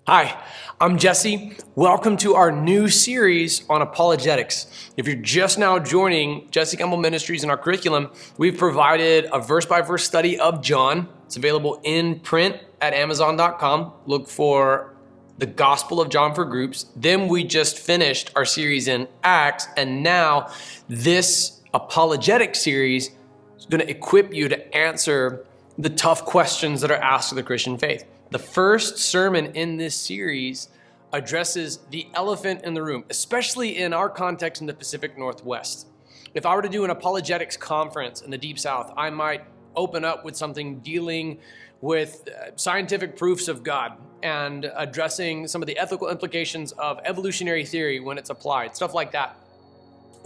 Hi, I'm Jesse. Welcome to our new series on apologetics. If you're just now joining Jesse Campbell Ministries in our curriculum, we've provided a verse-by-verse study of John. It's available in print at Amazon.com. Look for the Gospel of John for Groups. Then we just finished our series in Acts, and now this apologetic series is going to equip you to answer the tough questions that are asked of the Christian faith. The first sermon in this series addresses the elephant in the room, especially in our context in the Pacific Northwest. If I were to do an apologetics conference in the Deep South, I might open up with something dealing with scientific proofs of God and addressing some of the ethical implications of evolutionary theory when it's applied, stuff like that.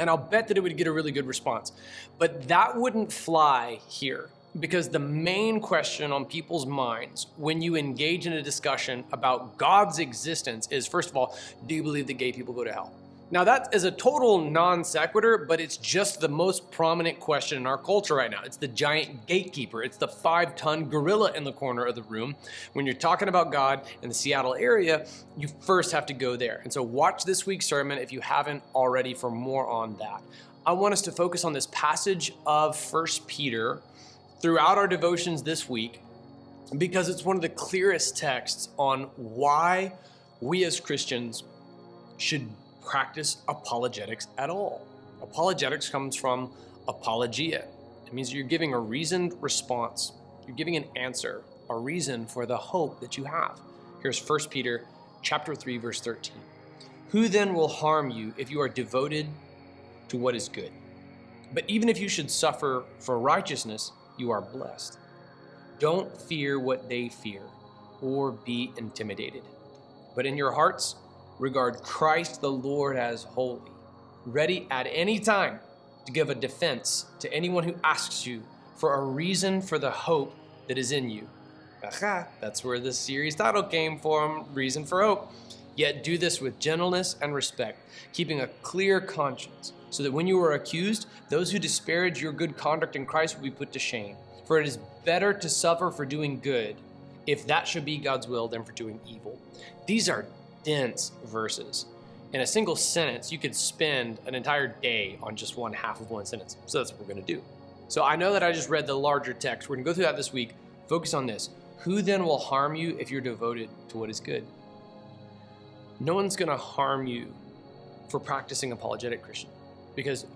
And I'll bet that it would get a really good response. But that wouldn't fly here. Because the main question on people's minds when you engage in a discussion about God's existence is, first of all, do you believe that gay people go to hell? Now that is a total non sequitur, but it's just the most prominent question in our culture right now. It's the giant gatekeeper. It's the 5-ton gorilla in the corner of the room. When you're talking about God in the Seattle area, you first have to go there. And so watch this week's sermon if you haven't already for more on that. I want us to focus on this passage of 1 Peter throughout our devotions this week, because it's one of the clearest texts on why we as Christians should practice apologetics at all. Apologetics comes from apologia. It means you're giving a reasoned response. You're giving an answer, a reason for the hope that you have. Here's 1 Peter chapter 3, verse 13. Who then will harm you if you are devoted to what is good? But even if you should suffer for righteousness, you are blessed. Don't fear what they fear or be intimidated. But in your hearts, regard Christ the Lord as holy, ready at any time to give a defense to anyone who asks you for a reason for the hope that is in you. Aha, that's where this series title came from, Reason for Hope. Yet do this with gentleness and respect, keeping a clear conscience, so that when you are accused, those who disparage your good conduct in Christ will be put to shame. For it is better to suffer for doing good, if that should be God's will, than for doing evil. These are dense verses. In a single sentence, you could spend an entire day on just one half of one sentence. So that's what we're going to do. So I know that I just read the larger text. We're going to go through that this week. Focus on this. Who then will harm you if you're devoted to what is good? No one's going to harm you for practicing apologetic, Christian, because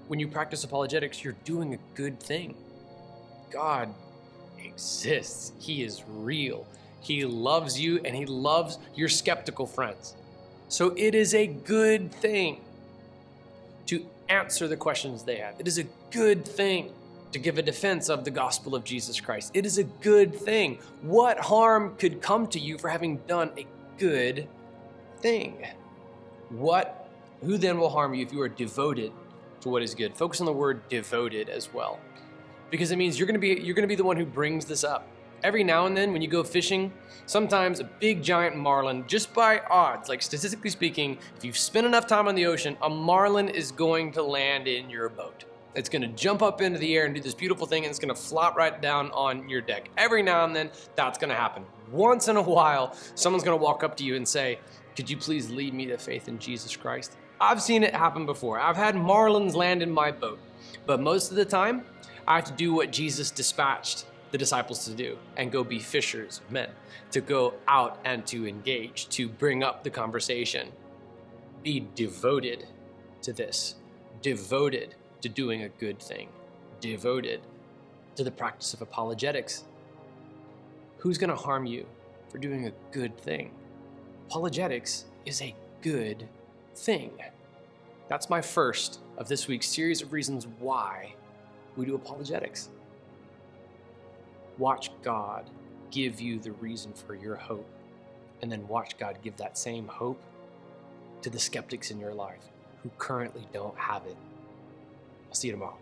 when you practice apologetics, you're doing a good thing. God exists. He is real. He loves you and he loves your skeptical friends. So it is a good thing to answer the questions they have. It is a good thing to give a defense of the gospel of Jesus Christ. It is a good thing. What harm could come to you for having done a good thing? Who then will harm you if you are devoted to what is good? Focus on the word devoted as well, because it means you're going to be the one who brings this up. Every now and then when you go fishing, sometimes a big giant marlin, just by odds, like statistically speaking, if you've spent enough time on the ocean, a marlin is going to land in your boat. It's going to jump up into the air and do this beautiful thing, and it's going to flop right down on your deck. Every now and then, that's going to happen. Once in a while, someone's going to walk up to you and say, could you please lead me to faith in Jesus Christ? I've seen it happen before. I've had marlins land in my boat. But most of the time, I have to do what Jesus dispatched the disciples to do and go be fishers of men, to go out and to engage, to bring up the conversation. Be devoted to this, devoted to doing a good thing, devoted to the practice of apologetics. Who's going to harm you for doing a good thing? Apologetics is a good thing. That's my first of this week's series of reasons why we do apologetics. Watch God give you the reason for your hope, and then watch God give that same hope to the skeptics in your life who currently don't have it. I'll see you tomorrow.